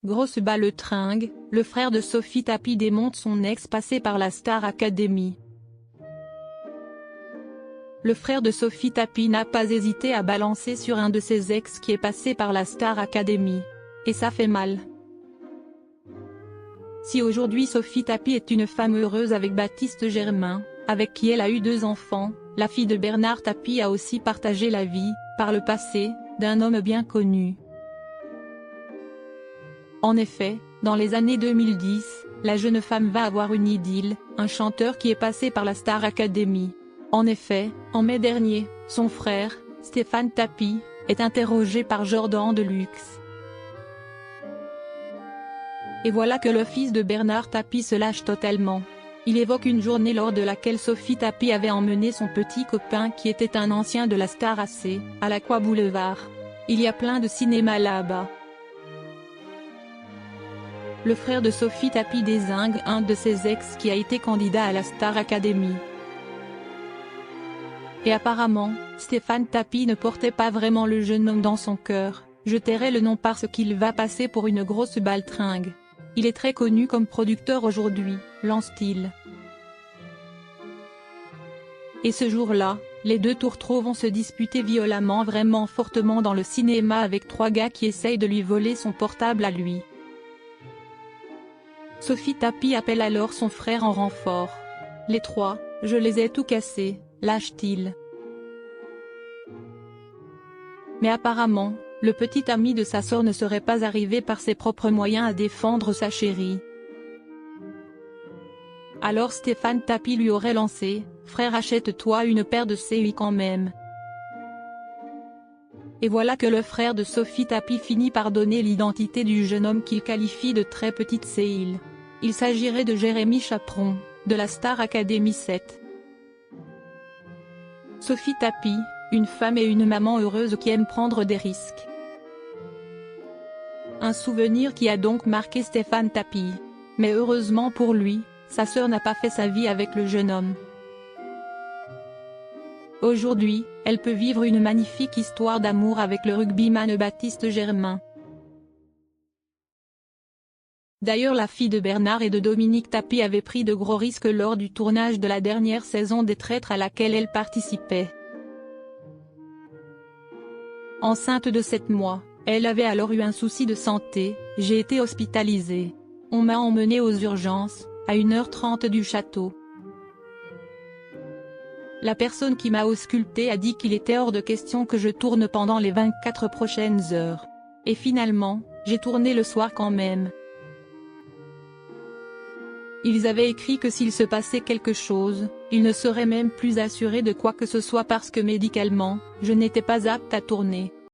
grosse balletringue, le frère de Sophie Tapie démonte son ex passé par la Star Academy. Le frère de Sophie Tapie n'a pas hésité à balancer sur un de ses ex qui est passé par la Star Academy. Et ça fait mal. Si aujourd'hui Sophie Tapie est une femme heureuse avec Baptiste Germain, avec qui elle a eu 2 enfants, la fille de Bernard Tapie a aussi partagé la vie, par le passé, d'un homme bien connu. En effet, dans les années 2010, la jeune femme va avoir une idylle, un chanteur qui est passé par la Star Academy. En effet, en mai dernier, son frère, Stéphane Tapie, est interrogé par Jordan Deluxe. Et voilà que le fils de Bernard Tapie se lâche totalement. Il évoque une journée lors de laquelle Sophie Tapie avait emmené son petit copain qui était un ancien de la Star AC, à l'Aqua Boulevard. Il y a plein de cinéma là-bas. Le frère de Sophie Tapie dézingue un de ses ex qui a été candidat à la Star Academy. Et apparemment, Stéphane Tapie ne portait pas vraiment le jeune homme dans son cœur, je tairai le nom parce qu'il va passer pour une grosse baltringue. Il est très connu comme producteur aujourd'hui, lance-t-il. Et ce jour-là, les 2 tourtereaux vont se disputer violemment vraiment fortement dans le cinéma avec 3 gars qui essayent de lui voler son portable à lui. Sophie Tapie appelle alors son frère en renfort. Les 3, je les ai tout cassés, lâche-t-il. Mais apparemment, le petit ami de sa sœur ne serait pas arrivé par ses propres moyens à défendre sa chérie. Alors Stéphane Tapie lui aurait lancé « Frère, achète-toi une paire de CI quand même ». Et voilà que le frère de Sophie Tapie finit par donner l'identité du jeune homme qu'il qualifie de très petite CI. Il s'agirait de Jérémy Chaperon, de la Star Academy 7. Sophie Tapie, une femme et une maman heureuse qui aime prendre des risques. Un souvenir qui a donc marqué Stéphane Tapie. Mais heureusement pour lui, sa sœur n'a pas fait sa vie avec le jeune homme. Aujourd'hui, elle peut vivre une magnifique histoire d'amour avec le rugbyman Baptiste Germain. D'ailleurs la fille de Bernard et de Dominique Tapie avait pris de gros risques lors du tournage de la dernière saison des Traîtres à laquelle elle participait. Enceinte de 7 mois, elle avait alors eu un souci de santé, j'ai été hospitalisée. On m'a emmenée aux urgences, à 1h30 du château. La personne qui m'a auscultée a dit qu'il était hors de question que je tourne pendant les 24 prochaines heures. Et finalement, j'ai tourné le soir quand même. Ils avaient écrit que s'il se passait quelque chose, ils ne seraient même plus assurés de quoi que ce soit parce que médicalement, je n'étais pas apte à tourner.